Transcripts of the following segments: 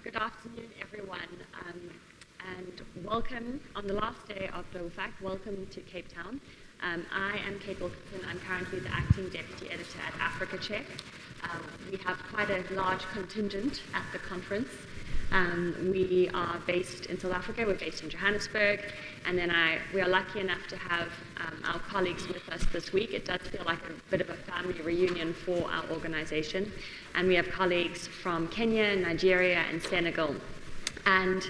Good afternoon, everyone, and welcome on the last day of Zimfact. Welcome to Cape Town. I am Kate Wilkinson. I'm currently the acting deputy editor at PesaCheck. We have quite a large contingent at the conference. We are based in South Africa. We're based in Johannesburg, and then we are lucky enough to have our colleagues with us this week. It does feel like a bit of a family reunion for our organization, and we have colleagues from Kenya, Nigeria, and Senegal. And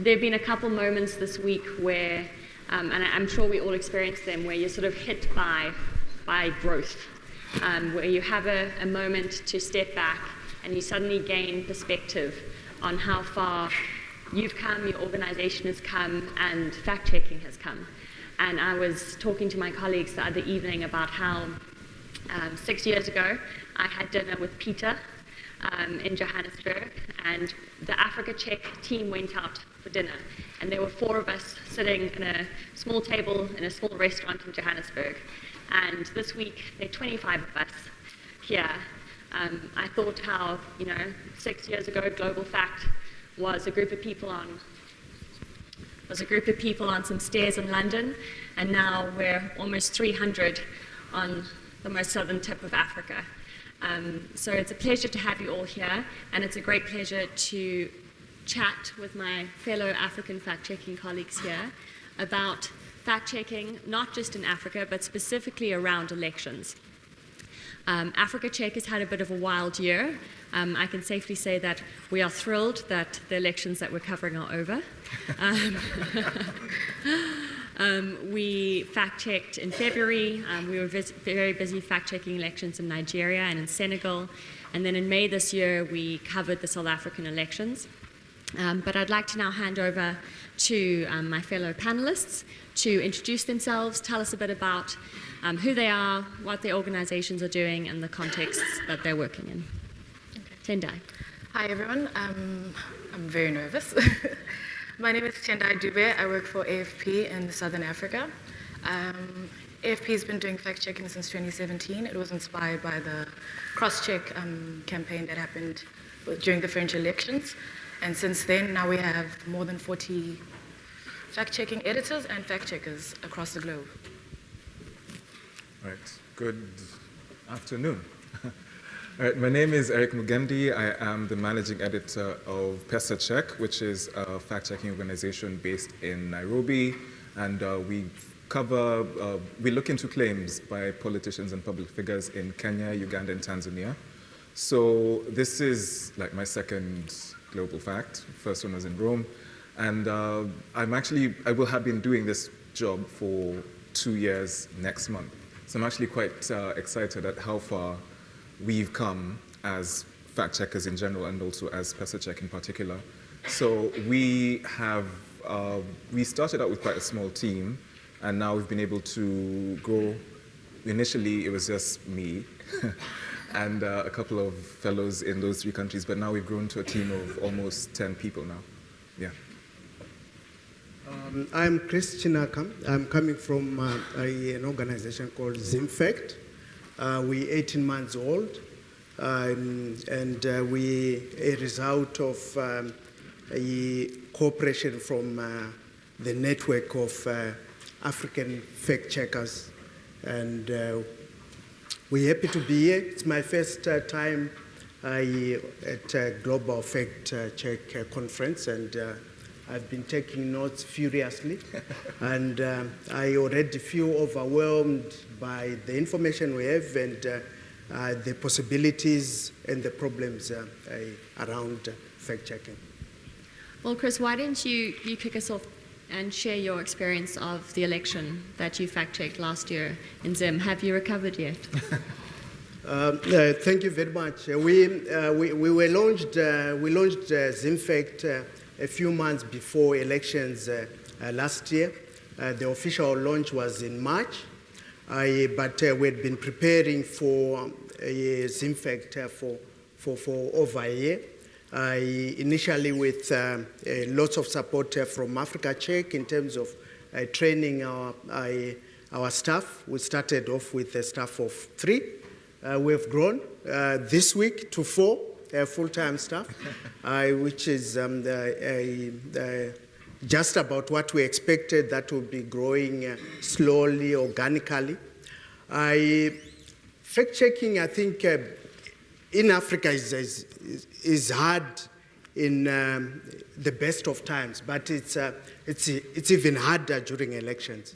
there have been a couple moments this week where, and I'm sure we all experienced them, where you're sort of hit by growth, where you have a moment to step back and you suddenly gain perspective on how far you've come, your organization has come, and fact-checking has come. And I was talking to my colleagues the other evening about how 6 years ago I had dinner with Peter in Johannesburg, and the PesaCheck team went out for dinner. And there were 4 of us sitting in a small table in a small restaurant in Johannesburg. And this week, there are 25 of us here. I thought how, 6 years ago, Global Fact was a group of people on some stairs in London, and now we're almost 300 on the most southern tip of Africa. So it's a pleasure to have you all here, and it's a great pleasure to chat with my fellow African fact-checking colleagues here about fact-checking, not just in Africa, but specifically around elections. PesaCheck has had a bit of a wild year. I can safely say that we are thrilled that the elections that we're covering are over. We fact-checked in February. We were very busy fact-checking elections in Nigeria and in Senegal. And then in May this year, we covered the South African elections. But I'd like to now hand over to my fellow panelists to introduce themselves, tell us a bit about who they are, what their organizations are doing, and the contexts that they're working in. Tendai. Hi, everyone. I'm very nervous. My name is Tendai Dube. I work for AFP in Southern Africa. AFP has been doing fact-checking since 2017. It was inspired by the cross-check campaign that happened during the French elections. And since then, now we have more than 40 fact-checking editors and fact-checkers across the globe. All right, good afternoon. All right, my name is Mugendi. I am the managing editor of PesaCheck, which is a fact-checking organization based in Nairobi, and we look into claims by politicians and public figures in Kenya, Uganda, and Tanzania. So this is like my second Global Fact. First one was in Rome, and I will have been doing this job for 2 years next month. So I'm actually quite excited at how far we've come as fact checkers in general, and also as PesaCheck in particular. So we started out with quite a small team, and now we've been able to grow. Initially, it was just me and a couple of fellows in those 3 countries, but now we've grown to a team of almost 10 people now. Yeah. I'm Cris Chinaka. I'm coming from an organization called Zimfact. We're 18 months old, and we a result of a cooperation from the network of African fact checkers, and we're happy to be here. It's my first time at a Global Fact Check conference, and I've been taking notes furiously, and I already feel overwhelmed by the information we have and the possibilities and the problems around fact-checking. Well, Cris, why don't you kick us off and share your experience of the election that you fact-checked last year in Zim. Have you recovered yet? Thank you very much. We launched Zimfact a few months before elections last year. The official launch was in March, but we'd been preparing for Zimfact for over a year. Initially with lots of support from PesaCheck in terms of training our staff. We started off with a staff of 3. We've grown this week to 4, full-time staff, which is just about what we expected, that will be growing slowly, organically. Fact-checking, I think, in Africa is hard in the best of times, but it's even harder during elections.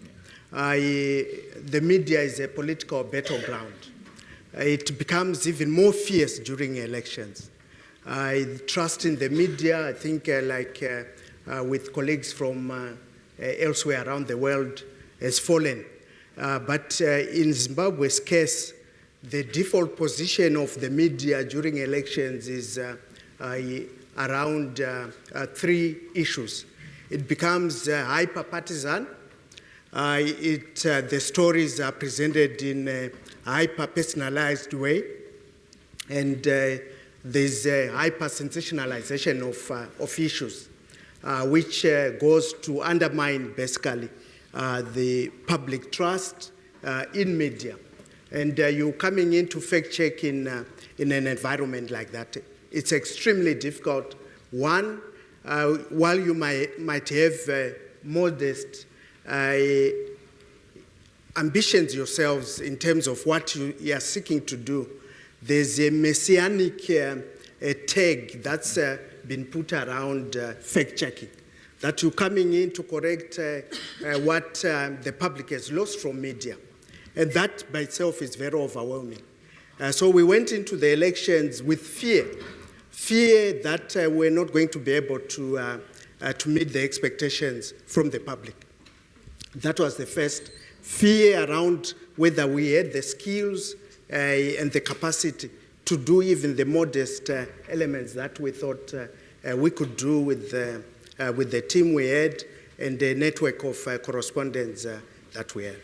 The media is a political battleground. It becomes even more fierce during elections. Trust in the media, I think, with colleagues from elsewhere around the world, has fallen. But in Zimbabwe's case, the default position of the media during elections is around three issues. It becomes hyper-partisan. The stories are presented in a hyper-personalized way, and there's a hyper-sensationalization of issues, which goes to undermine, basically, the public trust in media. And you're coming into fact-check in an environment like that. It's extremely difficult. One, while you might have modest ambitions yourselves in terms of what you are seeking to do, there's a messianic tag that's been put around fact-checking, that you're coming in to correct what the public has lost from media. And that by itself is very overwhelming. So we went into the elections with fear that we're not going to be able to meet the expectations from the public. That was the first. Fear around whether we had the skills and the capacity to do even the modest elements that we thought we could do with the team we had and the network of correspondents that we had.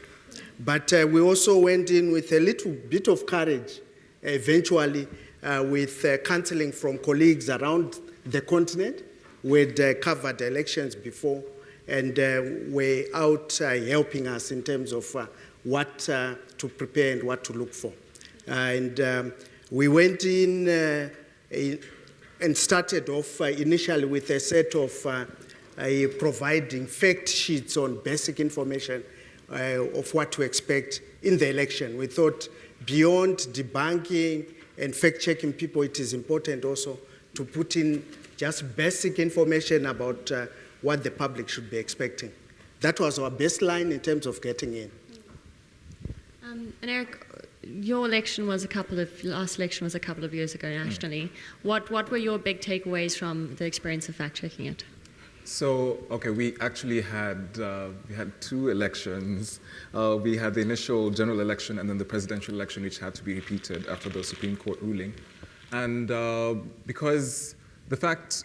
But we also went in with a little bit of courage, eventually, with counseling from colleagues around the continent who had covered elections before, and were out helping us in terms of what to prepare and what to look for. And we went in and started off initially with a set of providing fact sheets on basic information of what to expect in the election. We thought beyond debunking and fact-checking people, it is important also to put in just basic information about what the public should be expecting. That was our baseline in terms of getting in. And Eric, your election was last election was a couple of years ago nationally. What were your big takeaways from the experience of fact-checking it? So, okay, we actually had two elections. We had the initial general election and then the presidential election, which had to be repeated after the Supreme Court ruling. And because the fact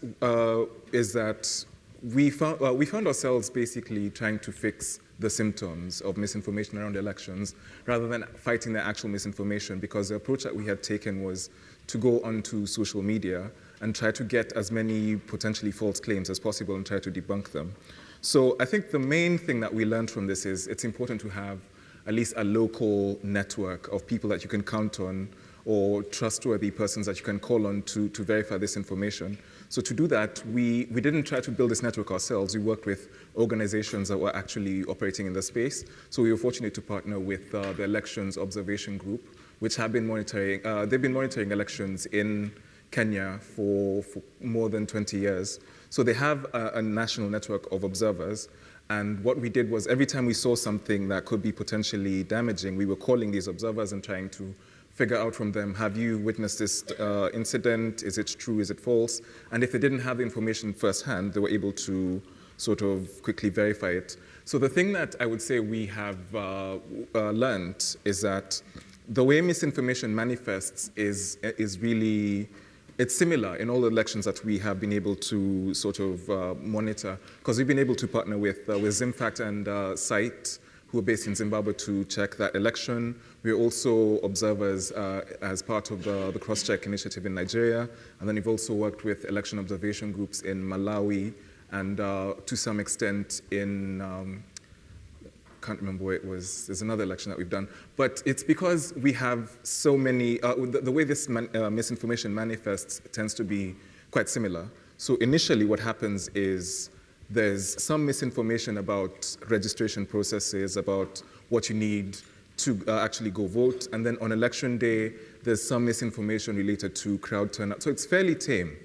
is that we found ourselves basically trying to fix the symptoms of misinformation around elections rather than fighting the actual misinformation, because the approach that we had taken was to go onto social media and try to get as many potentially false claims as possible and try to debunk them. So I think the main thing that we learned from this is it's important to have at least a local network of people that you can count on or trustworthy persons that you can call on to verify this information. So to do that, we didn't try to build this network ourselves. We worked with organizations that were actually operating in the space. So we were fortunate to partner with the Elections Observation Group, which have been monitoring, they've been monitoring elections in Kenya for more than 20 years. So they have a national network of observers. And what we did was every time we saw something that could be potentially damaging, we were calling these observers and trying to figure out from them, have you witnessed this incident? Is it true? Is it false? And if they didn't have the information firsthand, they were able to sort of quickly verify it. So the thing that I would say we have learned is that the way misinformation manifests is really, it's similar in all the elections that we have been able to sort of monitor, because we've been able to partner with Zimfact and Site, who are based in Zimbabwe, to check that election. We're also observers as part of the cross-check initiative in Nigeria, and then we've also worked with election observation groups in Malawi and to some extent in can't remember where it was. There's another election that we've done. But it's because we have so many, the way this misinformation manifests tends to be quite similar. So initially what happens is there's some misinformation about registration processes, about what you need to actually go vote. And then on election day, there's some misinformation related to crowd turnout. So it's fairly tame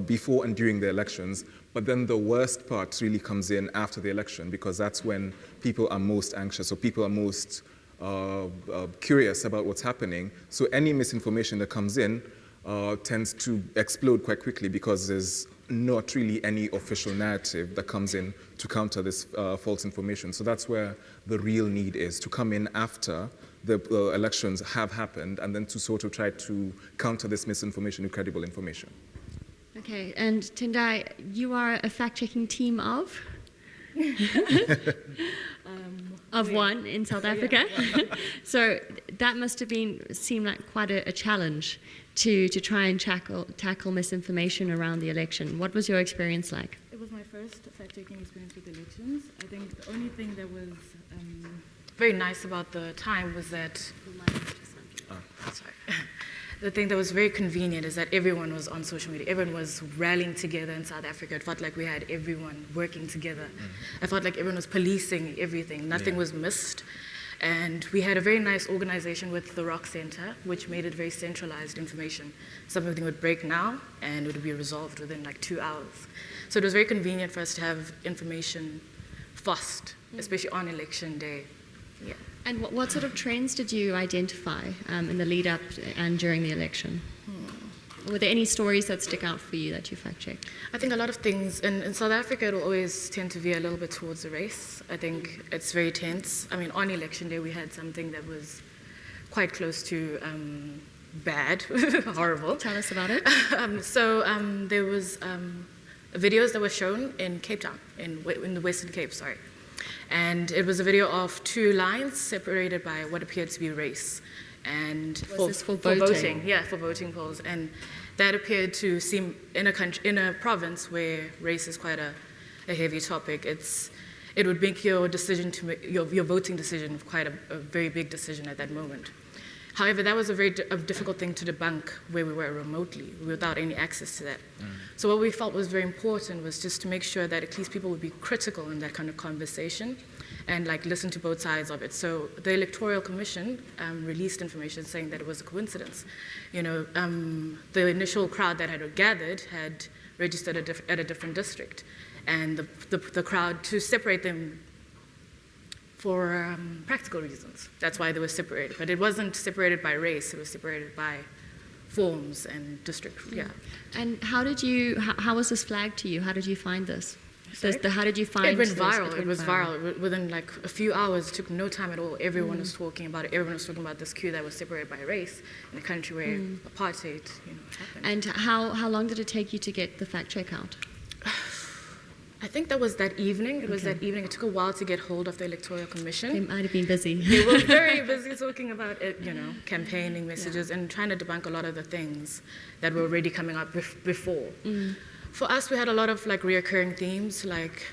before and during the elections. But then the worst part really comes in after the election, because that's when people are most anxious, or people are most curious about what's happening. So any misinformation that comes in tends to explode quite quickly, because there's not really any official narrative that comes in to counter this false information. So that's where the real need is, to come in after the elections have happened, and then to sort of try to counter this misinformation with credible information. Okay, and Tendai, you are a fact-checking team of? Of one in South Africa. Yeah. So that must have seemed like quite a challenge to try and tackle misinformation around the election. What was your experience like? It was my first fact-checking experience with elections. I think the only thing that was very nice about the time was that... Sorry. The thing that was very convenient is that everyone was on social media. Everyone was rallying together in South Africa. It felt like we had everyone working together. I felt like everyone was policing everything. Nothing was missed. And we had a very nice organization with the Rock Center, which made it very centralized information. Something would break now, and it would be resolved within like 2 hours. So it was very convenient for us to have information fast, especially on election day. Yeah. And what sort of trends did you identify in the lead up and during the election? Were there any stories that stick out for you that you fact-checked? I think a lot of things, in South Africa, it will always tend to veer a little bit towards the race. I think it's very tense. I mean, on election day, we had something that was quite close to bad, horrible. Tell us about it. There was videos that were shown in Cape Town, in the Western Cape, sorry. And it was a video of 2 lines separated by what appeared to be race. And this for voting? Yeah, for voting polls. And that appeared to seem, in a province where race is quite a heavy topic, it would make your decision your voting decision quite a very big decision at that moment. However, that was a very difficult thing to debunk where we were remotely, without any access to that. So what we felt was very important was just to make sure that at least people would be critical in that kind of conversation and like listen to both sides of it. So the Electoral Commission released information saying that it was a coincidence. You know, the initial crowd that had gathered had registered at a different district, and the crowd, to separate them for practical reasons. That's why they were separated. But it wasn't separated by race, it was separated by forms and district, yeah. And how was this flagged to you? How did you find this? How did you find it? Went this? viral. It was viral. Within like a few hours, it took no time at all. Everyone was talking about it. Everyone was talking about this queue that was separated by race in a country where apartheid, happened. And how long did it take you to get the fact check out? I think that was that evening. It was that evening. It took a while to get hold of the Electoral Commission. They might have been busy. They were very busy talking about it, campaigning messages and trying to debunk a lot of the things that were already coming up before. For us, we had a lot of like reoccurring themes, like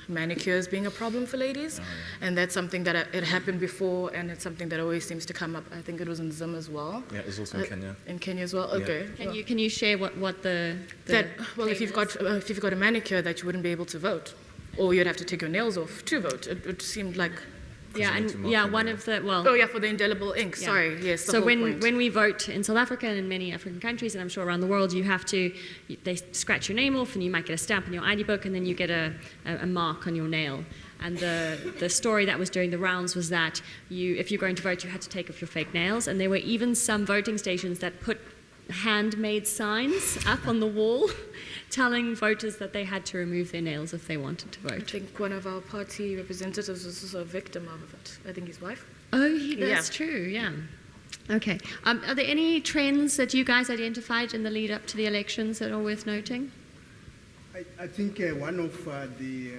manicures being a problem for ladies, and that's something that it happened before, and it's something that always seems to come up. I think it was in Zim as well. Yeah, it was also in Kenya. In Kenya as well. Okay. Can you share what the if you've got a manicure, that you wouldn't be able to vote, or you'd have to take your nails off to vote. It seemed like. One of the for the indelible ink. Yeah. Sorry, yes. So when we vote in South Africa and in many African countries, and I'm sure around the world, they scratch your name off, and you might get a stamp in your ID book, and then you get a mark on your nail. And the story that was doing the rounds was that if you're going to vote, you had to take off your fake nails, and there were even some voting stations that put handmade signs up on the wall telling voters that they had to remove their nails if they wanted to vote. I think one of our party representatives was also a victim of it. I think his wife. Oh, that's true, yeah. Okay. Are there any trends that you guys identified in the lead up to the elections that are worth noting? I think one of the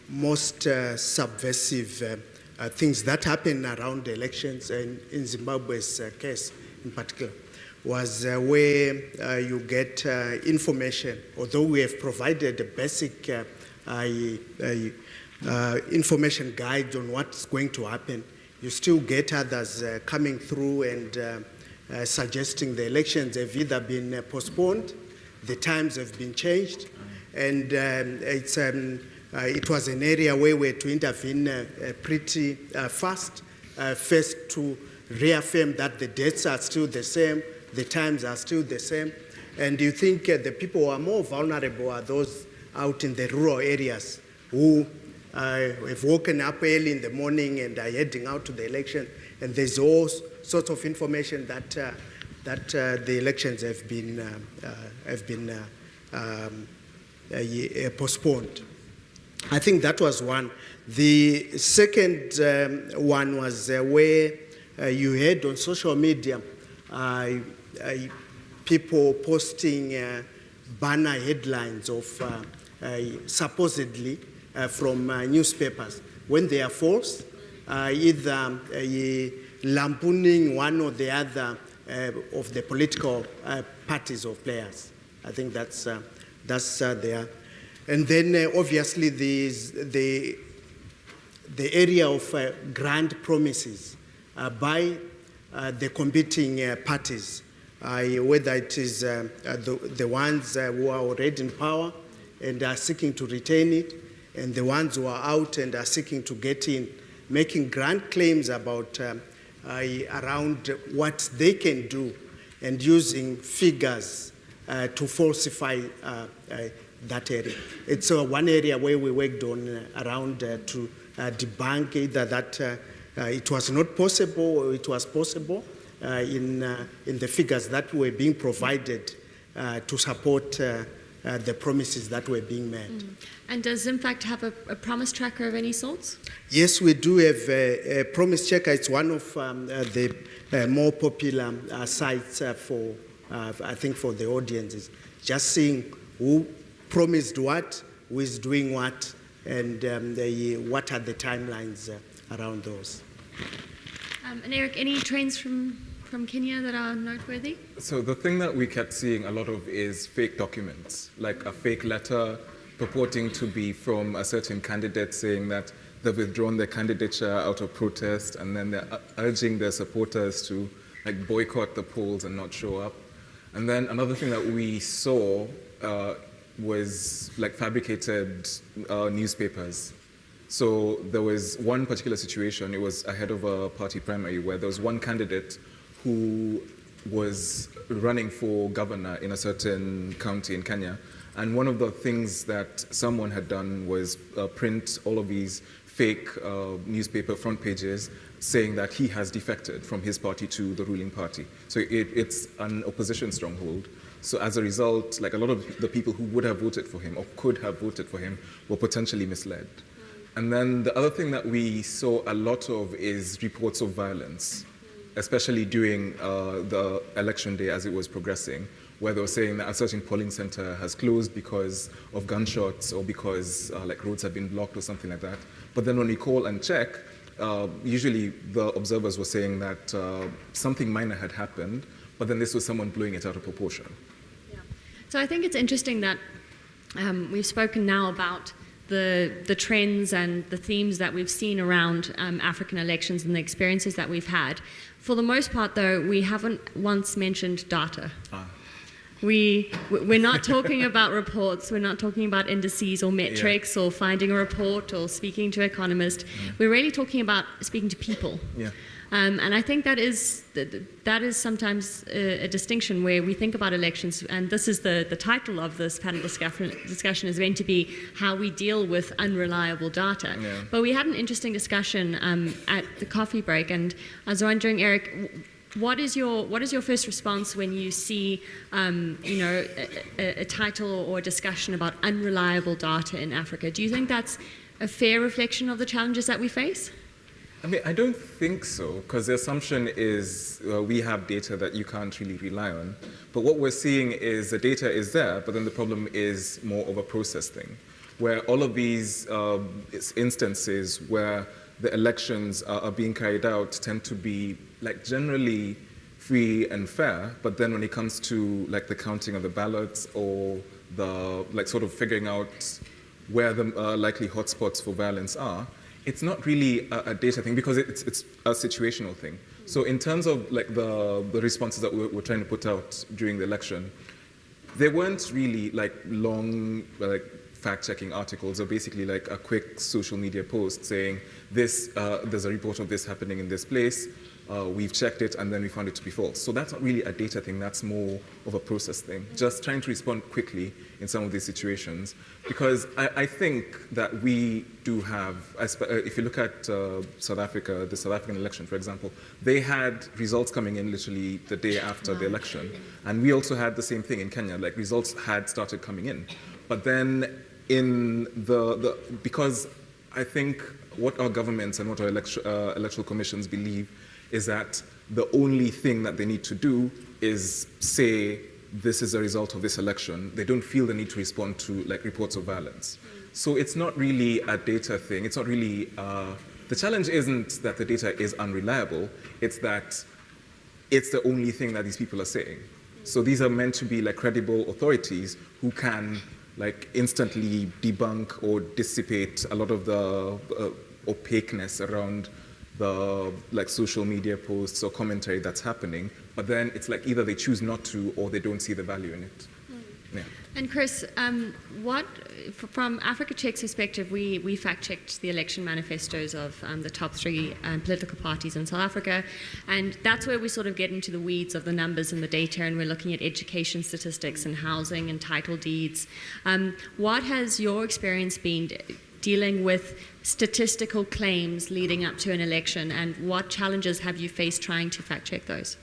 most subversive things that happen around the elections, and in Zimbabwe's case in particular, was where you get information, although we have provided the basic information guides on what's going to happen. You still get others coming through and suggesting the elections have either been postponed, the times have been changed, and it was an area where we had to intervene pretty fast, first to reaffirm that the dates are still the same, the times are still the same, and you think the people who are more vulnerable are those out in the rural areas who have woken up early in the morning and are heading out to the election, and there's all sorts of information that the elections have been postponed. I think that was one. The second one was where you heard on social media people posting banner headlines of supposedly from newspapers when they are false, either lampooning one or the other of the political parties or players. I think that's there. And then obviously the area of grand promises by the competing parties, whether it is the ones who are already in power and are seeking to retain it, and the ones who are out and are seeking to get in, making grand claims about around what they can do and using figures to falsify that area. It's one area where we worked on around to debunk either that it was not possible or it was possible in the figures that were being provided to support the promises that were being made. And does Zimfact have a promise tracker of any sorts? Yes, we do have a promise checker. It's one of the more popular sites for, I think, for the audiences. Just seeing who promised what, who is doing what, and what are the timelines around those. And Eric, any trends from Kenya that are noteworthy? So the thing that we kept seeing a lot of is fake documents, like a fake letter purporting to be from a certain candidate saying that they've withdrawn their candidature out of protest, and then they're urging their supporters to boycott the polls and not show up. And then another thing that we saw was fabricated newspapers. So there was one particular situation, it was ahead of a party primary, where there was one candidate who was running for governor in a certain county in Kenya. And one of the things that someone had done was print all of these fake newspaper front pages saying that he has defected from his party to the ruling party. So it's an opposition stronghold. So as a result, a lot of the people who would have voted for him or could have voted for him were potentially misled. And then the other thing that we saw a lot of is reports of violence, especially during the election day as it was progressing, where they were saying that a certain polling center has closed because of gunshots or because roads have been blocked or something like that. But then when we call and check, usually the observers were saying that something minor had happened, but then this was someone blowing it out of proportion. Yeah. So I think it's interesting that we've spoken now about the trends and the themes that we've seen around African elections and the experiences that we've had. For the most part, though, we haven't once mentioned data. We're not talking about reports, we're not talking about indices or metrics or finding a report or speaking to economists. We're really talking about speaking to people. Yeah. And I think that is sometimes a distinction where we think about elections, and this is the title of this panel discussion is going to be how we deal with unreliable data. Yeah. But we had an interesting discussion at the coffee break, and I was wondering, Eric, what is your first response when you see a title or a discussion about unreliable data in Africa? Do you think that's a fair reflection of the challenges that we face? I mean, I don't think so, because the assumption is we have data that you can't really rely on. But what we're seeing is the data is there, but then the problem is more of a process thing, where all of these instances where the elections are being carried out tend to be generally free and fair, but then when it comes to the counting of the ballots or the sort of figuring out where the likely hotspots for violence are, it's not really a data thing because it's a situational thing. So in terms of like the responses that we're trying to put out during the election, they weren't really like long like fact-checking articles, or basically like a quick social media post saying this there's a report of this happening in this place. We've checked it and then we found it to be false. So that's not really a data thing, that's more of a process thing. Just trying to respond quickly in some of these situations. Because I think that we do have, if you look at South Africa, the South African election, for example, they had results coming in literally the day after the election. And we also had the same thing in Kenya, like results had started coming in. But then in because I think what our governments and what our electoral commissions believe is that the only thing that they need to do is say this is a result of this election. They don't feel the need to respond to like reports of violence. So it's not really a data thing. It's not really, the challenge isn't that the data is unreliable, it's that it's the only thing that these people are saying. So these are meant to be like credible authorities who can like instantly debunk or dissipate a lot of the opaqueness around the like social media posts or commentary that's happening, but then it's like either they choose not to or they don't see the value in it. Yeah. And Cris, from Africa Check's perspective, we fact-checked the election manifestos of the top three political parties in South Africa, and that's where we sort of get into the weeds of the numbers and the data, and we're looking at education statistics and housing and title deeds. What has your experience been dealing with statistical claims leading up to an election, and what challenges have you faced trying to fact-check those?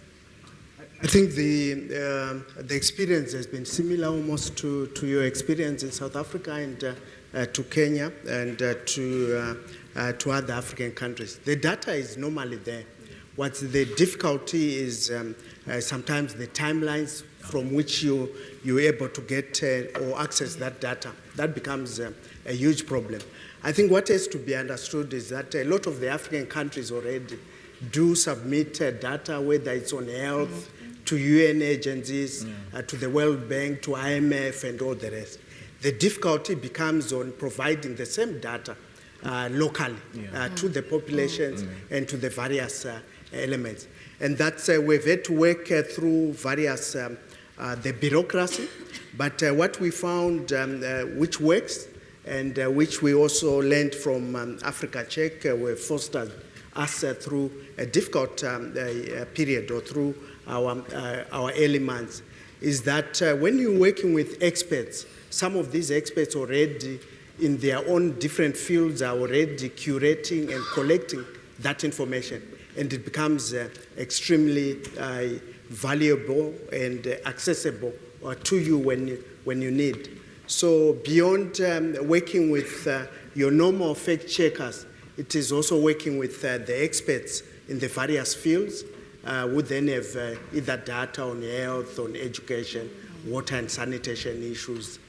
I think the experience has been similar almost to your experience in South Africa and to Kenya and to other African countries. The data is normally there. What's the difficulty is sometimes the timelines from which you're able to get or access that data. That becomes a huge problem. I think what has to be understood is that a lot of the African countries already do submit data, whether it's on health, to UN agencies, to the World Bank, to IMF, and all the rest. The difficulty becomes on providing the same data locally to the populations and to the various elements. And that's we've had to work through various the bureaucracy, but what we found which works and which we also learned from Africa Check, were fostered us through a difficult period or through our early months, is that when you're working with experts, some of these experts already in their own different fields are already curating and collecting that information, and it becomes extremely valuable and accessible to you when you need. So beyond working with your normal fact checkers, it is also working with the experts in the various fields who then have either data on health, on education, water and sanitation issues.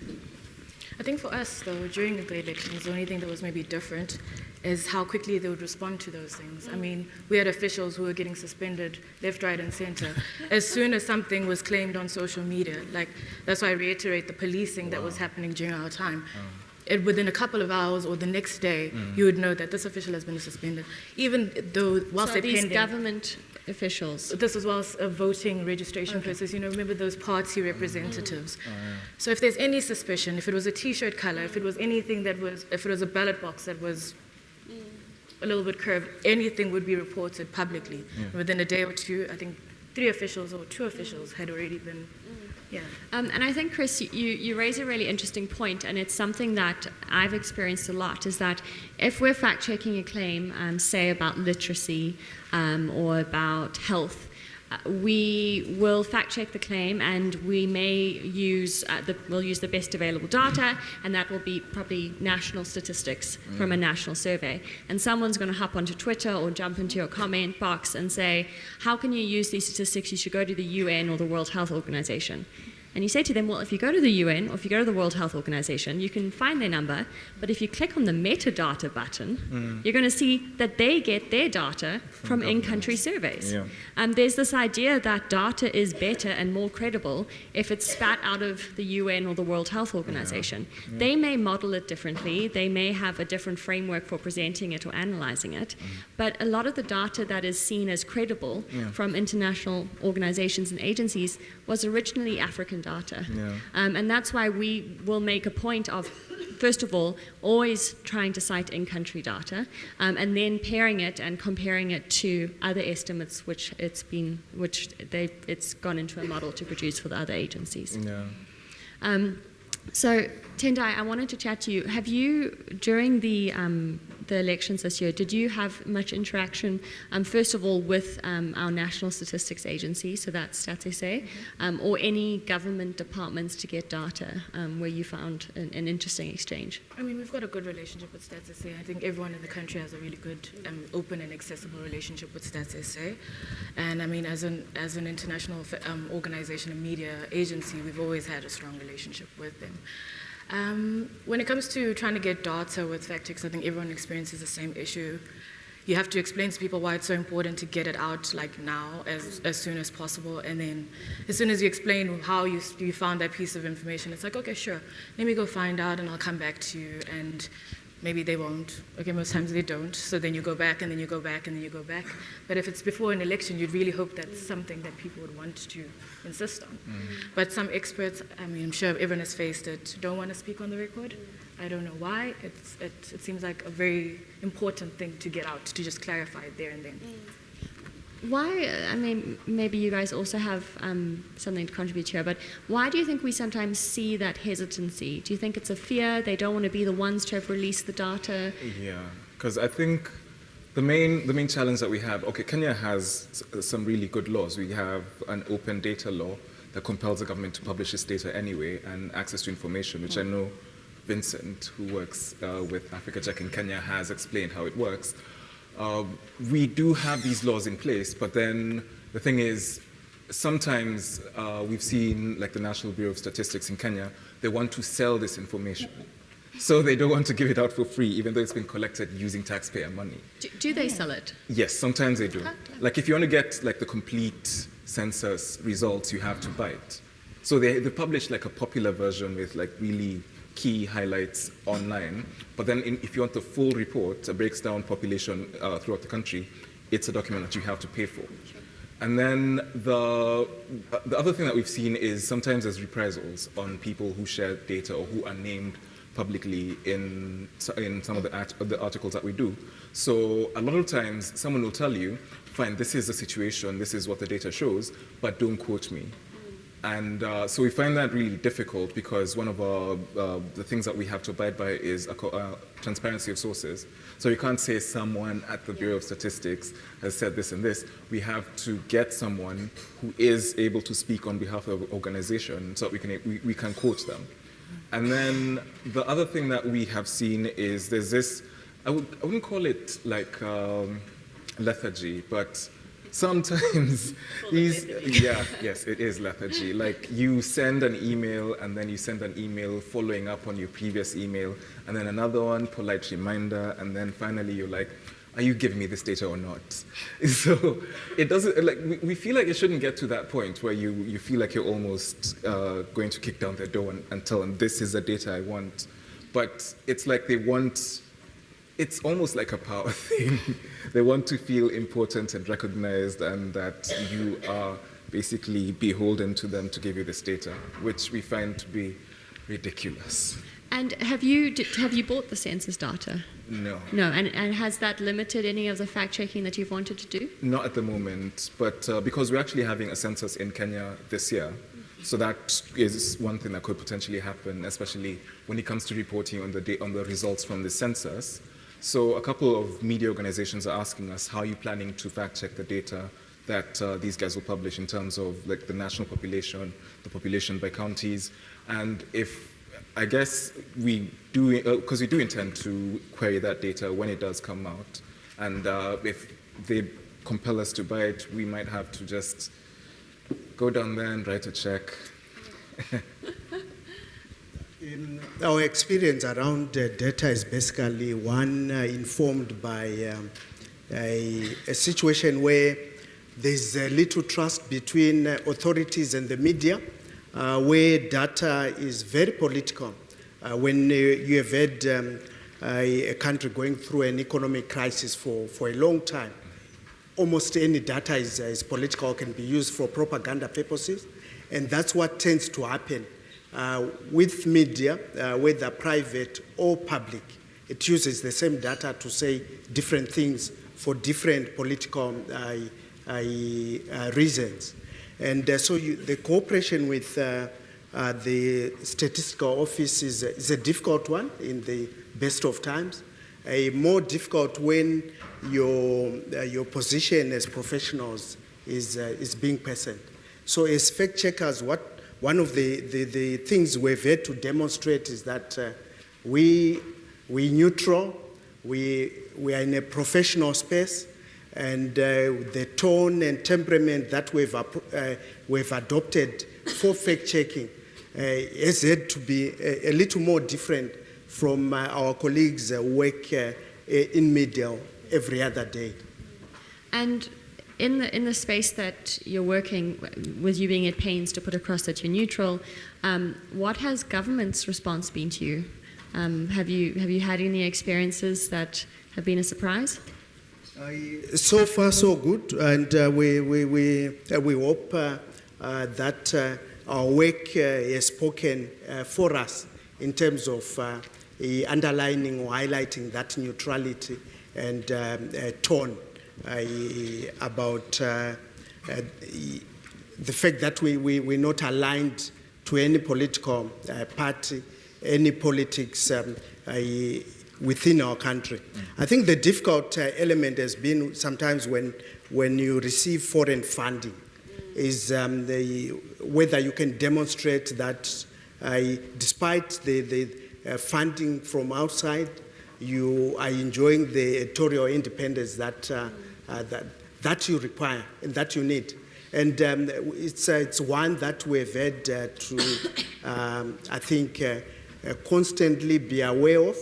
I think for us, though, during the elections, the only thing that was maybe different is how quickly they would respond to those things. I mean, we had officials who were getting suspended left, right, and center as soon as something was claimed on social media. Like, that's why I reiterate the policing that was happening during our time. Within a couple of hours or the next day, you would know that this official has been suspended. Even though, whilst they're these pending, government officials. this was whilst a voting registration process. You know, remember those party representatives. So if there's any suspicion, if it was a T-shirt color, if it was anything that was, if it was a ballot box that was a little bit curved, anything would be reported publicly. Within a day or two, I think 3 officials or 2 officials had already been. And I think, Cris, you raise a really interesting point, and it's something that I've experienced a lot, is that if we're fact-checking a claim, say about literacy or about health, we will fact-check the claim, and we may use we'll use the best available data, and that will be probably national statistics from a national survey. And someone's going to hop onto Twitter or jump into your comment box and say, how can you use these statistics? You should go to the UN or the World Health Organization. And you say to them, well, if you go to the UN or if you go to the World Health Organization, you can find their number, but if you click on the metadata button, you're going to see that they get their data from in-country surveys. Yeah. There's this idea that data is better and more credible if it's spat out of the UN or the World Health Organization. Yeah. They may model it differently, they may have a different framework for presenting it or analyzing it, but a lot of the data that is seen as credible from international organizations and agencies was originally African data. Yeah. And that's why we will make a point of, first of all, always trying to cite in-country data, and then pairing it and comparing it to other estimates which it's gone into a model to produce for the other agencies. Yeah. So, Tendai, I wanted to chat to you. Have you, during the elections this year, did you have much interaction, first of all, with our National Statistics Agency, so that's StatsSA, or any government departments to get data where you found an interesting exchange? I mean, we've got a good relationship with StatsSA. I think everyone in the country has a really good, open and accessible relationship with StatsSA. And I mean, as an international organization and media agency, we've always had a strong relationship with them. When it comes to trying to get data with fact checks, I think everyone experiences the same issue. You have to explain to people why it's so important to get it out like now, as soon as possible, and then as soon as you explain how you found that piece of information, it's like, okay, sure, let me go find out and I'll come back to you, and maybe they won't. Okay, most times they don't, so then you go back and then you go back and then you go back. But if it's before an election, you'd really hope that's something that people would want to insist on. But some experts, I mean, I'm sure everyone has faced it, don't want to speak on the record. I don't know why. It seems like a very important thing to get out, to just clarify it there and then. Why, I mean, maybe you guys also have something to contribute here, but why do you think we sometimes see that hesitancy? Do you think it's a fear? They don't want to be the ones to have released the data? Yeah, because I think the main challenge that we have, okay, Kenya has some really good laws. We have an open data law that compels the government to publish its data anyway, and access to information, which I know Vincent, who works with AfricaCheck in Kenya, has explained how it works. We do have these laws in place, but then the thing is, sometimes we've seen, like the National Bureau of Statistics in Kenya, they want to sell this information. So they don't want to give it out for free, even though it's been collected using taxpayer money. Do they sell it? Yes, sometimes they do. Like if you want to get like the complete census results, you have to buy it. So they publish like a popular version with like really key highlights online, but then if you want the full report that breaks down population throughout the country, it's a document that you have to pay for. And then the other thing that we've seen is sometimes there's reprisals on people who share data or who are named publicly in some of the articles that we do. So a lot of times someone will tell you, fine, this is the situation, this is what the data shows, but don't quote me. And so we find that really difficult because one of the things that we have to abide by is transparency of sources. So you can't say someone at the Bureau of Statistics has said this and this. We have to get someone who is able to speak on behalf of the organization so that we can quote them. And then the other thing that we have seen is there's this, I wouldn't call it like lethargy, but sometimes yes, it is lethargy. Like you send an email and then you send an email following up on your previous email and then another one, polite reminder, and then finally you're like, are you giving me this data or not? So it doesn't, like, we feel like it shouldn't get to that point where you feel like you're almost going to kick down their door and tell them this is the data I want. But it's like it's almost like a power thing. They want to feel important and recognized and that you are basically beholden to them to give you this data, which we find to be ridiculous. And have you bought the census data? No. No, and has that limited any of the fact-checking that you've wanted to do? Not at the moment, but because we're actually having a census in Kenya this year, so that is one thing that could potentially happen, especially when it comes to reporting on the results from the census. So a couple of media organizations are asking us, how are you planning to fact-check the data that these guys will publish in terms of like the national population, the population by counties, and if I guess we do, because we do intend to query that data when it does come out. And if they compel us to buy it, we might have to just go down there and write a check Our experience around data is basically one informed by a situation where there's little trust between authorities and the media, where data is very political. When you have had a country going through an economic crisis for a long time, almost any data is political, can be used for propaganda purposes, and that's what tends to happen with media, whether private or public. It uses the same data to say different things for different political reasons. And so the cooperation with the statistical office is a difficult one in the best of times, a more difficult when your position as professionals is being present. So as fact checkers, one of the things we've had to demonstrate is that we neutral, we are in a professional space, and the tone and temperament that we've adopted for fact checking has had to be a little more different from our colleagues who work in media every other day. And in the space that you're working, with you being at pains to put across that you're neutral, what has government's response been to you? Have you had any experiences that have been a surprise? So far, so good, and we hope that our work has spoken for us in terms of underlining or highlighting that neutrality and tone about the fact that we're not aligned to any political party, any politics within our country. I think the difficult element has been sometimes when you receive foreign funding is whether you can demonstrate that despite the funding from outside, you are enjoying the editorial independence that you require and that you need. And it's one that we've had to, I think, constantly be aware of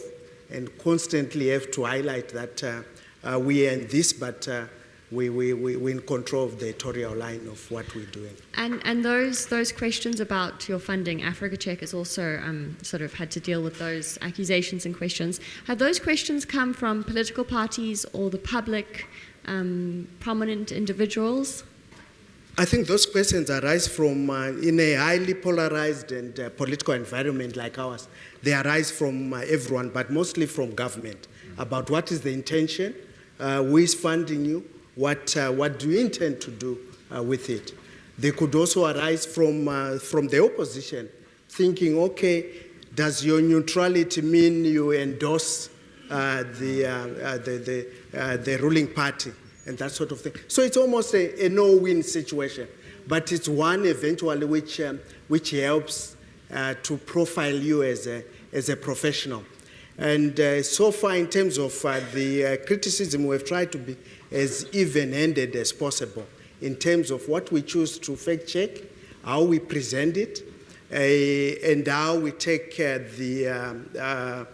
and constantly have to highlight that we are in this, but we're in control of the editorial line of what we're doing. And those questions about your funding, AfricaCheck has also sort of had to deal with those accusations and questions. Have those questions come from political parties or the public, prominent individuals? I think those questions arise from, in a highly polarized and political environment like ours, they arise from everyone, but mostly from government, about what is the intention, who is funding you, what do you intend to do with it. They could also arise from the opposition, thinking, okay, does your neutrality mean you endorse the ruling party? And that sort of thing. So it's almost a no-win situation, but it's one eventually which helps to profile you as a professional. And so far, in terms of the criticism, we've tried to be as even-handed as possible in terms of what we choose to fact check, how we present it, and how we take the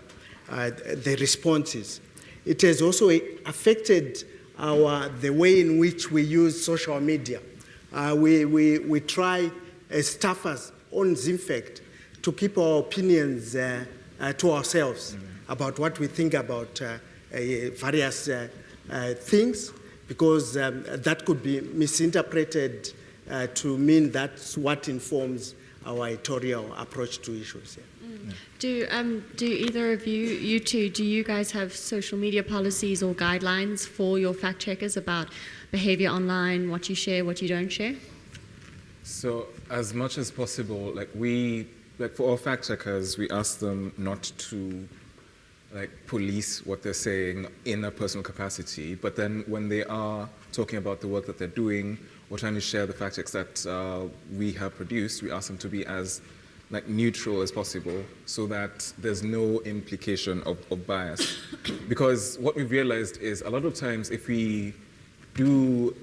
responses. It has also affected the way in which we use social media. We try as staffers on Zimfact to keep our opinions to ourselves about what we think about various things, because that could be misinterpreted to mean that's what informs our editorial approach to issues. Do either of you two, do you guys have social media policies or guidelines for your fact checkers about behavior online, what you share, what you don't share? So as much as possible, for our fact checkers, we ask them not to police what they're saying in a personal capacity, but then when they are talking about the work that they're doing or trying to share the fact checks that we have produced, we ask them to be as neutral as possible so that there's no implication of bias. Because what we've realized is a lot of times if we do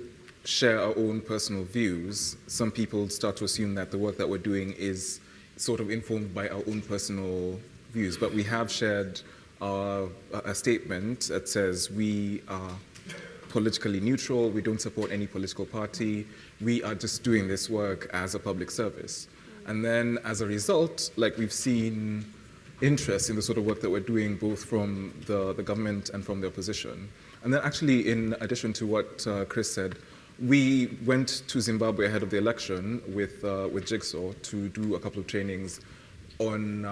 share our own personal views, some people start to assume that the work that we're doing is sort of informed by our own personal views, but we have shared a statement that says we are politically neutral, we don't support any political party, we are just doing this work as a public service. And then as a result, like we've seen interest in the sort of work that we're doing both from the government and from the opposition. And then actually, in addition to what Cris said, we went to Zimbabwe ahead of the election with Jigsaw to do a couple of trainings on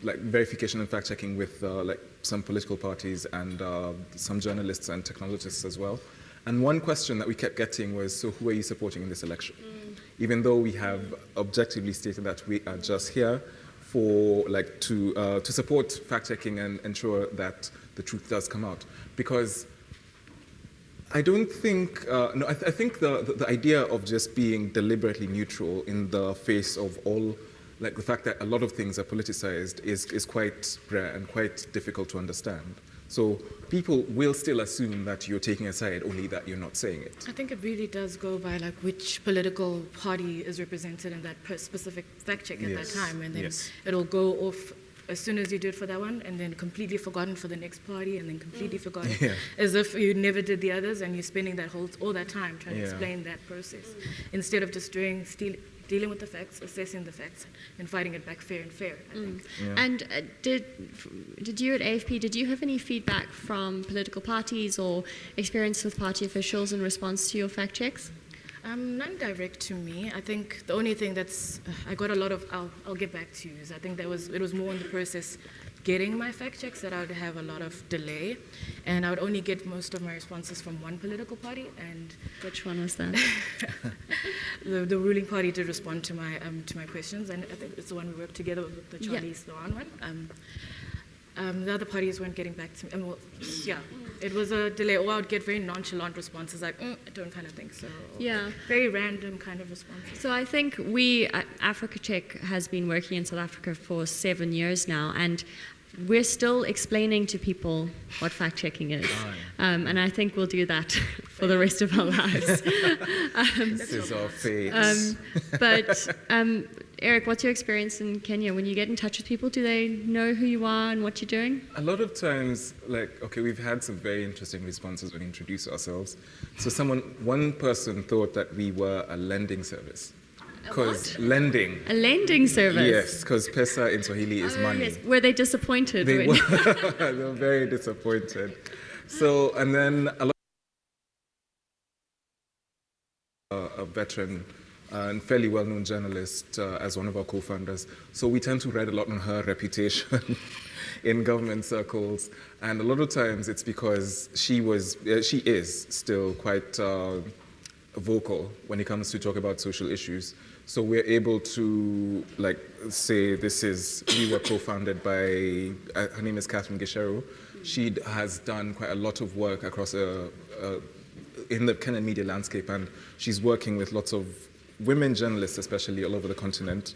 like verification and fact-checking with like some political parties and some journalists and technologists as well. And one question that we kept getting was, so who are you supporting in this election? Even though we have objectively stated that we are just here for like to support fact-checking and ensure that the truth does come out. Because I don't think, no, I think the idea of just being deliberately neutral in the face of all, like the fact that a lot of things are politicized is quite rare and quite difficult to understand. So people will still assume that you're taking a side, only that you're not saying it. I think it really does go by like which political party is represented in that specific fact check at that time, and then it'll go off as soon as you do it for that one, and then completely forgotten for the next party, and then completely forgotten, as if you never did the others, and you're spending all that time trying to explain that process, instead of just dealing with the facts, assessing the facts, and fighting it back fair and fair, I think. And did you at AFP, did you have any feedback from political parties or experience with party officials in response to your fact checks? None direct to me. I think the only thing that's, I got a lot of, I'll get back to you, is I think it was more in the process getting my fact checks that I would have a lot of delay, and I would only get most of my responses from one political party. And which one was that? the ruling party did respond to my questions, and I think it's the one we worked together with, the Charlize Theron one. The other parties weren't getting back to me. Well, it was a delay, or I would get very nonchalant responses like, I don't kind of think so. Very random kind of responses. So I think Africa Check has been working in South Africa for 7 years now, and we're still explaining to people what fact-checking is. And I think we'll do that for the rest of our lives. This is our fate. But Eric, what's your experience in Kenya? When you get in touch with people, do they know who you are and what you're doing? A lot of times, we've had some very interesting responses when we introduce ourselves. So one person thought that we were a lending service. Because lending. A lending service? Yes, because pesa in Swahili is money. Yes. Were they disappointed? They were very disappointed. So, and then a veteran and fairly well-known journalist as one of our co-founders. So we tend to write a lot on her reputation in government circles. And a lot of times it's because she is still quite vocal when it comes to talk about social issues. So we're able to say we were co-founded by, her name is Catherine Gishero. She has done quite a lot of work across in the Kenyan media landscape, and she's working with lots of women journalists, especially all over the continent.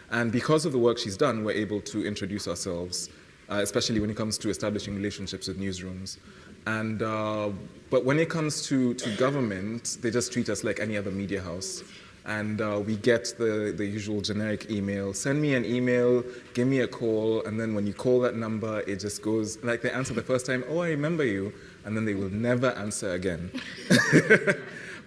And because of the work she's done, we're able to introduce ourselves, especially when it comes to establishing relationships with newsrooms. And but when it comes to government, they just treat us like any other media house. And we get the usual generic email, send me an email, give me a call, and then when you call that number, it just goes, like they answer the first time, oh, I remember you, and then they will never answer again.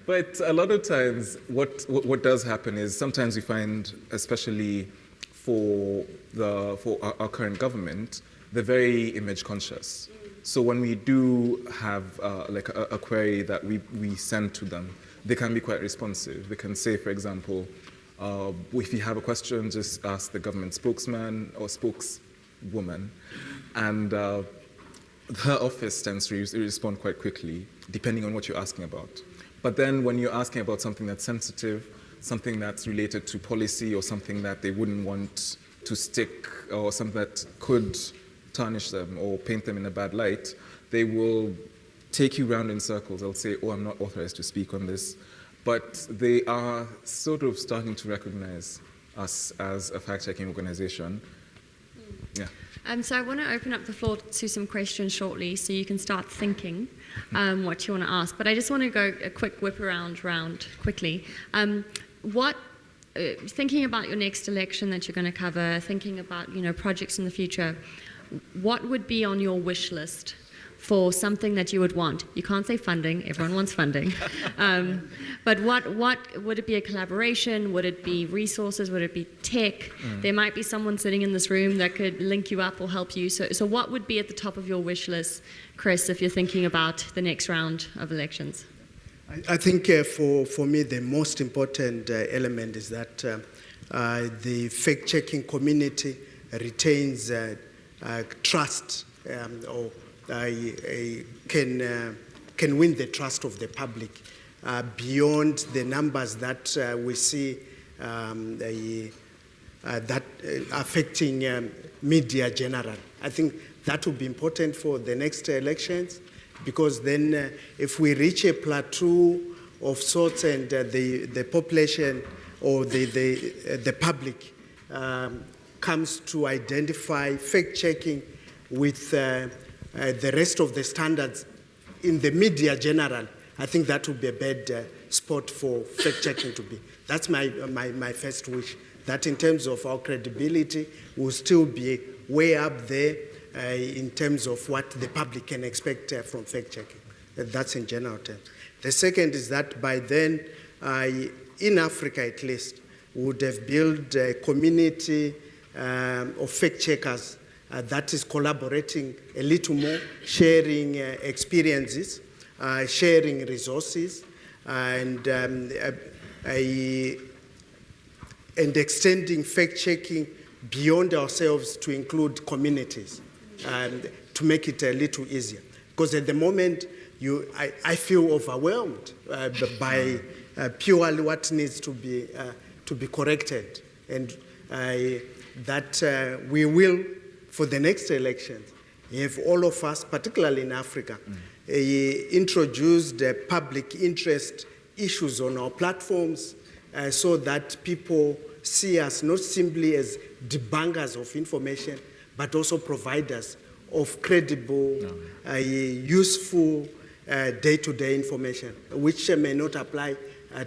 But a lot of times, what does happen is sometimes we find, especially for our current government, they're very image conscious. So when we do have a query that we send to them, they can be quite responsive. They can say, for example, if you have a question, just ask the government spokesman or spokeswoman, and her office tends to respond quite quickly, depending on what you're asking about. But then when you're asking about something that's sensitive, something that's related to policy, or something that they wouldn't want to stick, or something that could tarnish them or paint them in a bad light, they will take you round in circles. They'll say, oh, I'm not authorized to speak on this. But they are sort of starting to recognize us as a fact-checking organization. Yeah. So I want to open up the floor to some questions shortly, so you can start thinking what you want to ask. But I just want to go a quick whip around quickly. What thinking about your next election that you're going to cover, thinking about projects in the future, what would be on your wish list for something that you would want? You can't say funding, everyone wants funding. But what would it be? A collaboration? Would it be resources? Would it be tech? There might be someone sitting in this room that could link you up or help you. So what would be at the top of your wish list, Cris, if you're thinking about the next round of elections? I think for me the most important element is that the fact-checking community retains trust or can win the trust of the public beyond the numbers that we see that affecting media general. I think that will be important for the next elections, because then if we reach a plateau of sorts and the population or the public comes to identify fact-checking with the rest of the standards in the media general, I think that would be a bad spot for fact-checking to be. That's my first wish, that in terms of our credibility, we'll still be way up there in terms of what the public can expect from fact-checking. That's in general terms. The second is that by then, in Africa at least, we would have built a community of fact-checkers that is collaborating a little more, sharing experiences, sharing resources, and extending fact-checking beyond ourselves to include communities, to make it a little easier. Because at the moment, I feel overwhelmed by purely what needs to be corrected, and that we will, for the next elections, have all of us, particularly in Africa, introduce the public interest issues on our platforms so that people see us not simply as debunkers of information, but also providers of credible, useful, day-to-day information, which may not apply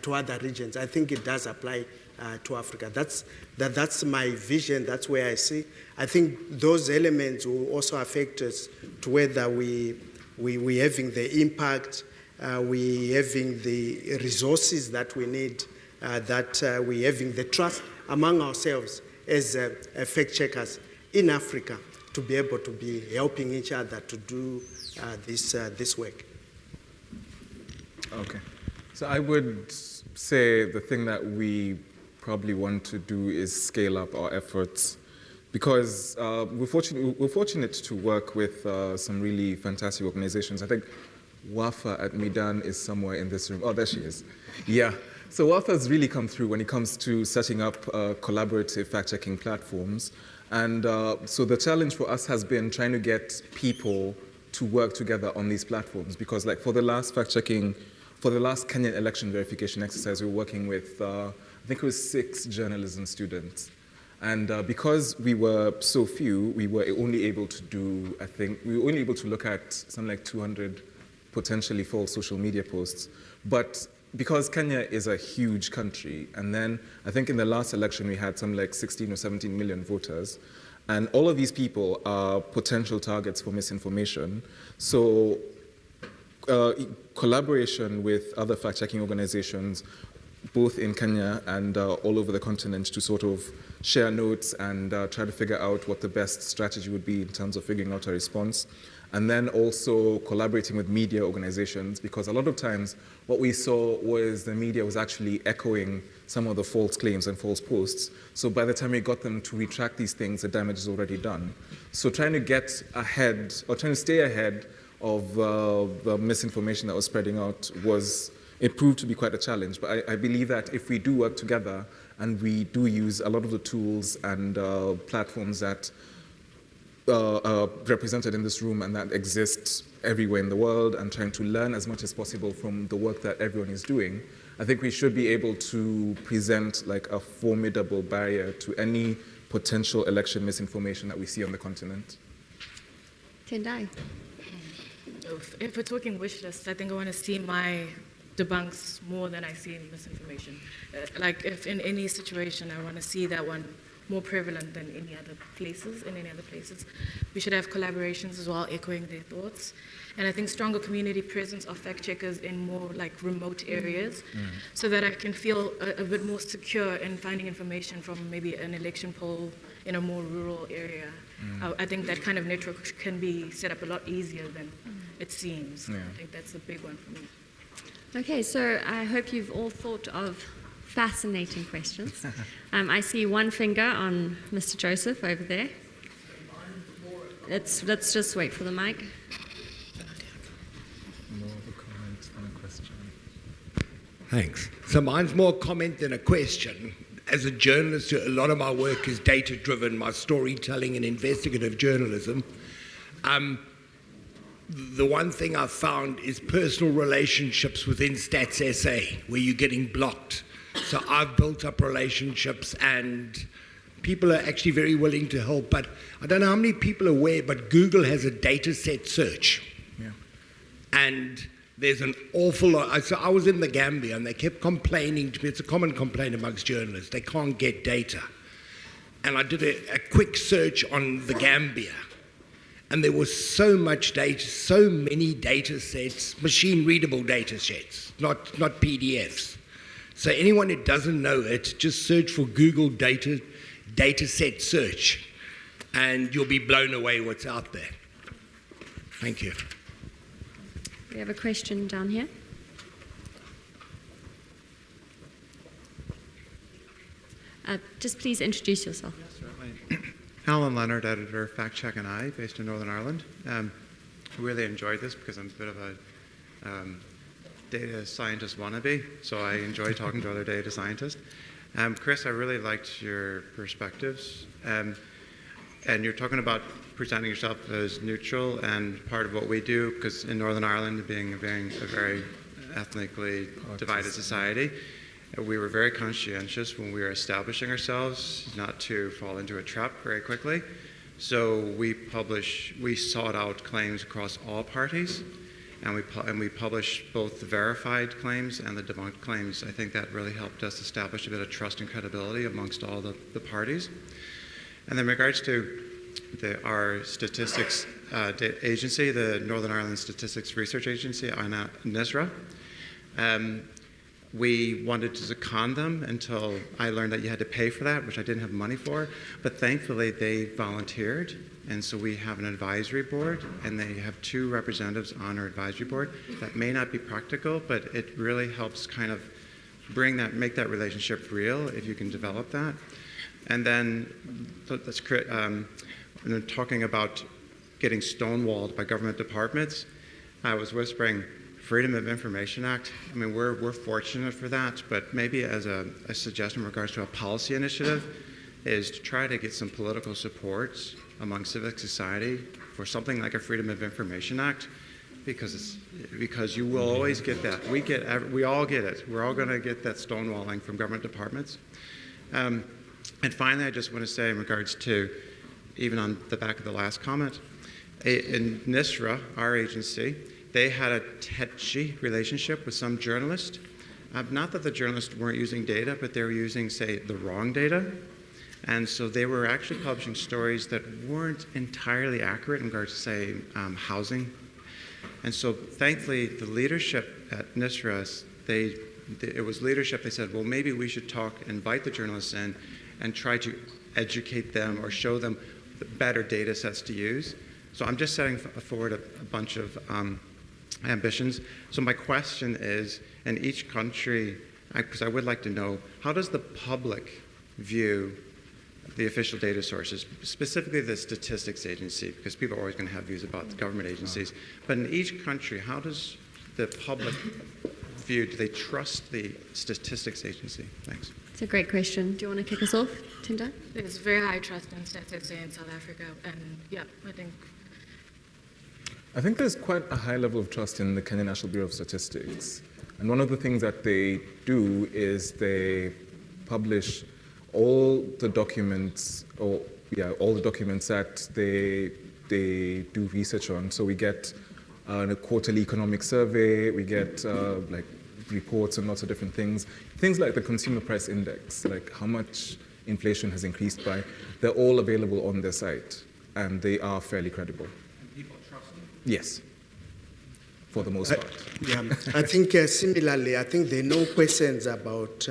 to other regions. I think it does apply to Africa. That's my vision. That's where I see. I think those elements will also affect us to whether we having the impact, we having the resources that we need, that we having the trust among ourselves as fact-checkers in Africa to be able to be helping each other to do this work. Okay. So I would say the thing that we probably want to do is scale up our efforts, because we're fortunate to work with some really fantastic organizations. I think Wafa at Midan is somewhere in this room. Oh, there she is. Yeah. So Wafa has really come through when it comes to setting up collaborative fact-checking platforms. And so the challenge for us has been trying to get people to work together on these platforms, because like for the last Kenyan election verification exercise, we were working with, I think it was 6 journalism students. And because we were so few, we were only able to do, we were only able to look at something like 200 potentially false social media posts. But because Kenya is a huge country, and then I think in the last election we had something like 16 or 17 million voters, and all of these people are potential targets for misinformation. So collaboration with other fact-checking organizations, both in Kenya and all over the continent, to sort of share notes and try to figure out what the best strategy would be in terms of figuring out a response. And then also collaborating with media organizations, because a lot of times what we saw was the media was actually echoing some of the false claims and false posts. So by the time we got them to retract these things, the damage is already done. So trying to get ahead, or trying to stay ahead of the misinformation that was spreading out it proved to be quite a challenge. But I believe that if we do work together and we do use a lot of the tools and platforms that are represented in this room and that exist everywhere in the world, and trying to learn as much as possible from the work that everyone is doing, I think we should be able to present like a formidable barrier to any potential election misinformation that we see on the continent. Tendai. If we're talking wish lists, I think I want to see my debunks more than I see misinformation. Like if in any situation I want to see that one more prevalent than any other places, we should have collaborations as well, echoing their thoughts. And I think stronger community presence of fact checkers in more like remote areas, so that I can feel a bit more secure in finding information from maybe an election poll in a more rural area. I think that kind of network can be set up a lot easier than it seems. Yeah. I think that's a big one for me. Okay, so I hope you've all thought of fascinating questions. I see one finger on Mr. Joseph over there. Let's just wait for the mic. More of a comment than a question. Thanks. So mine's more a comment than a question. As a journalist, a lot of my work is data-driven, my storytelling and investigative journalism. The one thing I've found is personal relationships within Stats SA, where you're getting blocked. So I've built up relationships, and people are actually very willing to help. But I don't know how many people are aware, but Google has a data set search. Yeah. And there's an awful lot. So I was in the Gambia, and they kept complaining to me. It's a common complaint amongst journalists. They can't get data. And I did a quick search on the Gambia. And there was so much data, so many data sets, machine-readable data sets, not PDFs. So anyone who doesn't know it, just search for Google data set search, and you'll be blown away what's out there. Thank you. We have a question down here. Just please introduce yourself. Yes, certainly. Alan Leonard, editor of Fact Check and I, based in Northern Ireland. I really enjoyed this because I'm a bit of a data scientist wannabe, so I enjoy talking to other data scientists. Cris, I really liked your perspectives, and you're talking about presenting yourself as neutral and part of what we do, because in Northern Ireland, being a very ethnically divided society, we were very conscientious when we were establishing ourselves not to fall into a trap very quickly. So we sought out claims across all parties, and we published both the verified claims and the debunked claims. I think that really helped us establish a bit of trust and credibility amongst all the parties. And in regards to our statistics agency, the Northern Ireland Statistics Research Agency, NISRA, we wanted to second them until I learned that you had to pay for that, which I didn't have money for. But thankfully, they volunteered. And so we have an advisory board, and they have 2 representatives on our advisory board. That may not be practical, but it really helps kind of make that relationship real if you can develop that. And then talking about getting stonewalled by government departments, I was whispering, Freedom of Information Act, I mean, we're fortunate for that, but maybe as a suggestion in regards to a policy initiative is to try to get some political support among civic society for something like a Freedom of Information Act, because you will always get that. We all get it. We're all going to get that stonewalling from government departments. And finally, I just want to say in regards to, even on the back of the last comment, in NISRA, our agency, they had a touchy relationship with some journalists. Not that the journalists weren't using data, but they were using, say, the wrong data. And so they were actually publishing stories that weren't entirely accurate in regards to, say, housing. And so thankfully, the leadership at NISRA, it was leadership, they said, well, maybe we should invite the journalists in and try to educate them or show them the better data sets to use. So I'm just setting forward a bunch of ambitions. So my question is, in each country, because I would like to know, how does the public view the official data sources, specifically the statistics agency, because people are always going to have views about the government agencies. But in each country, how does the public view, do they trust the statistics agency? Thanks. It's a great question. Do you want to kick us off, Tendai? There's very high trust in Stats SA in South Africa, and yeah, I think there's quite a high level of trust in the Kenya National Bureau of Statistics. And one of the things that they do is they publish all the documents, all the documents that they do research on. So we get a quarterly economic survey, we get reports on lots of different things. Things like the consumer price index, like how much inflation has increased by, they're all available on their site, and they are fairly credible. And people trust them? Yes, for the most part. Yeah, I think similarly, I think there are no questions about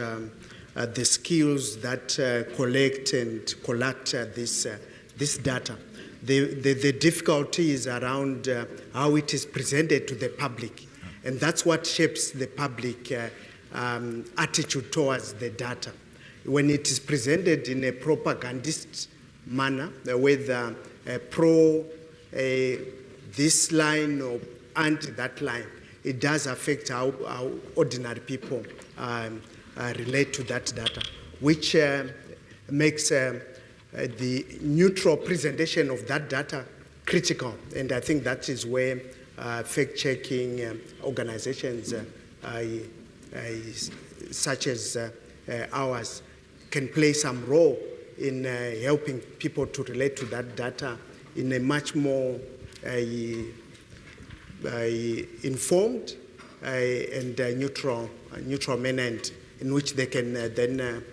the skills that collect and collect this data. The difficulty is around how it is presented to the public, and that's what shapes the public attitude towards the data. When it is presented in a propagandist manner, with pro this line or anti that line, it does affect how ordinary people relate to that data, which makes the neutral presentation of that data critical. And I think that is where fact-checking organizations such as ours can play some role in helping people to relate to that data in a much more informed and neutral manner, in which they can then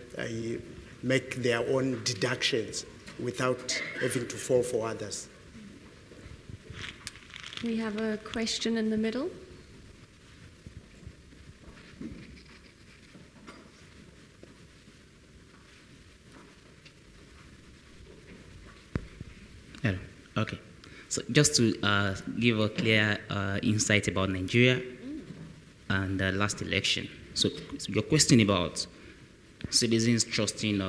make their own deductions without having to fall for others. We have a question in the middle. Hello. Okay. So just to give a clear insight about Nigeria and the last election. So your question about citizens trusting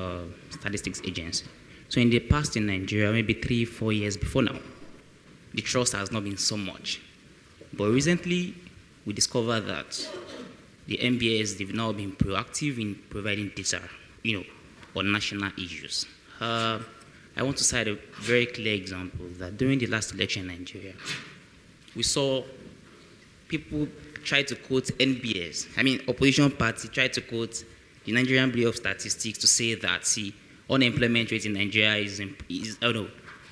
statistics agency. So in the past in Nigeria, maybe 3-4 years before now, the trust has not been so much. But recently, we discovered that the MBS, they've now been proactive in providing data, on national issues. I want to cite a very clear example that during the last election in Nigeria, we saw people try to quote NBS. Opposition party tried to quote the Nigerian Bureau of Statistics to say that, unemployment rate in Nigeria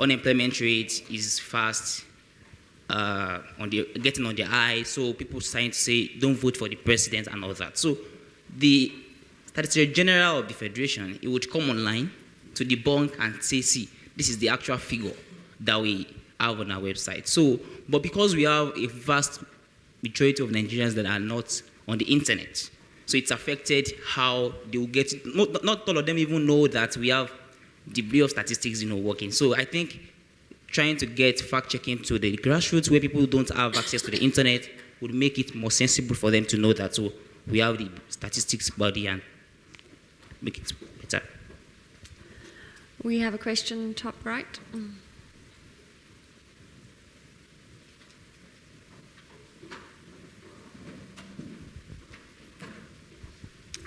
unemployment rate is fast, getting on the high, so people starting to say, don't vote for the president and all that. So the Statistics General of the Federation, it would come online to debunk and say, see, this is the actual figure that we have on our website. So, but because we have a vast majority of Nigerians that are not on the internet, so it's affected how they will get it. Not all of them even know that we have the Bureau of Statistics, working. So I think trying to get fact-checking to the grassroots where people don't have access to the internet would make it more sensible for them to know that, so we have the statistics body and make it better. We have a question top right.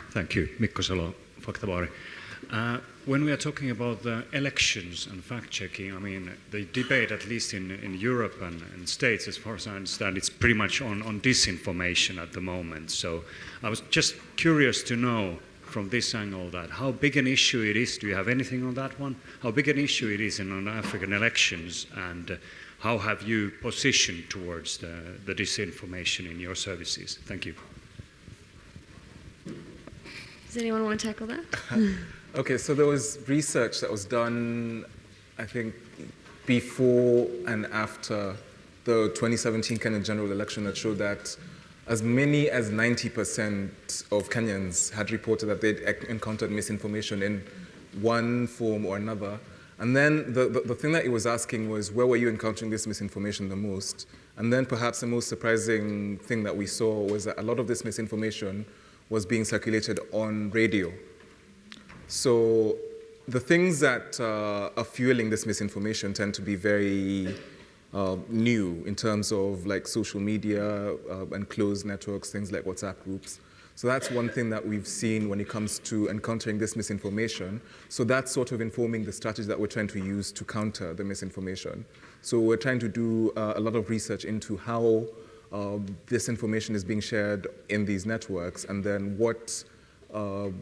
Thank you. Mikko Salo, Faktabaari. When we are talking about the elections and fact-checking, the debate, at least in Europe and States, as far as I understand, it's pretty much on disinformation at the moment. So I was just curious to know from this angle that how big an issue it is. Do you have anything on that one? How big an issue it is in African elections, and how have you positioned towards the disinformation in your services? Thank you. Does anyone want to tackle that? Okay, so there was research that was done, I think, before and after the 2017 Kenyan general election that showed that as many as 90% of Kenyans had reported that they'd encountered misinformation in one form or another. And then the thing that he was asking was, where were you encountering this misinformation the most? And then perhaps the most surprising thing that we saw was that a lot of this misinformation was being circulated on radio. So the things that are fueling this misinformation tend to be very new in terms of like social media and closed networks, things like WhatsApp groups. So that's one thing that we've seen when it comes to encountering this misinformation. So that's sort of informing the strategy that we're trying to use to counter the misinformation. So we're trying to do a lot of research into how this information is being shared in these networks, and then what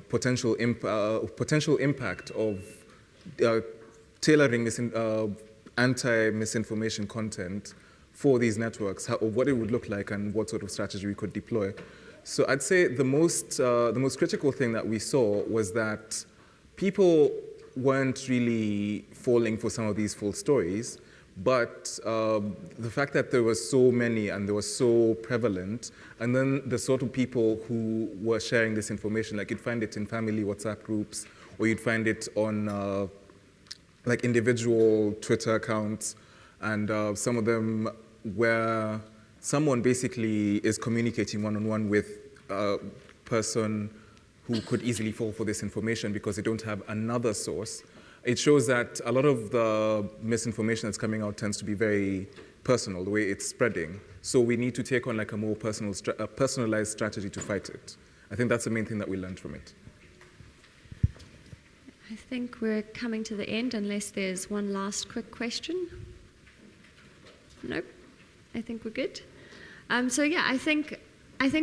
potential impact of tailoring anti-misinformation content for these networks, what it would look like and what sort of strategy we could deploy. So I'd say the most critical thing that we saw was that people weren't really falling for some of these false stories, but the fact that there were so many and they were so prevalent, and then the sort of people who were sharing this information, like you'd find it in family WhatsApp groups, or you'd find it on like individual Twitter accounts, and some of them where someone basically is communicating one-on-one with a person who could easily fall for this information because they don't have another source. It shows that a lot of the misinformation that's coming out tends to be very personal, the way it's spreading. So we need to take on like a more personalized strategy to fight it. I think that's the main thing that we learned from it. I think we're coming to the end unless there's one last quick question. Nope, I think we're good. So yeah, I think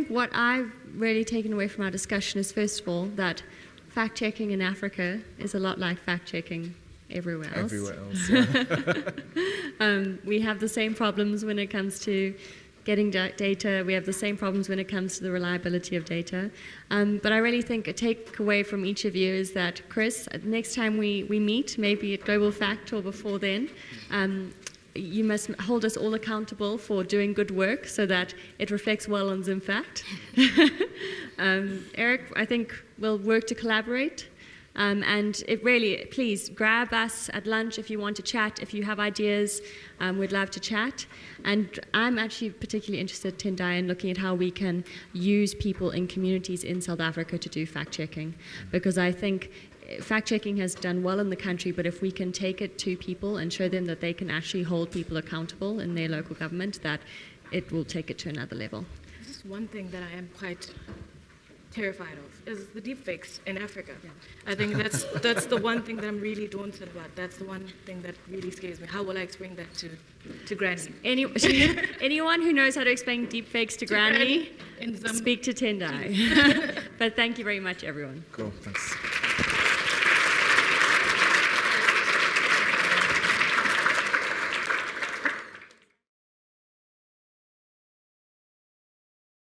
what I've really taken away from our discussion is, first of all, that fact-checking in Africa is a lot like fact-checking everywhere else. Yeah. We have the same problems when it comes to getting data. We have the same problems when it comes to the reliability of data. But I really think a takeaway from each of you is that, Cris, next time we meet, maybe at Global Fact or before then, you must hold us all accountable for doing good work so that it reflects well on Zimfact. Eric, I think we'll work to collaborate. And it really, please grab us at lunch if you want to chat, if you have ideas, we'd love to chat. And I'm actually particularly interested, Tendai, in looking at how we can use people in communities in South Africa to do fact-checking, because I think fact-checking has done well in the country, but if we can take it to people and show them that they can actually hold people accountable in their local government, that it will take it to another level. This is one thing that I am quite terrified of, is the deepfakes in Africa. Yeah. I think that's the one thing that I'm really daunted about. That's the one thing that really scares me. How will I explain that to Granny? Anyone who knows how to explain deepfakes to Granny, speak to Tendai. But thank you very much, everyone. Cool, thanks.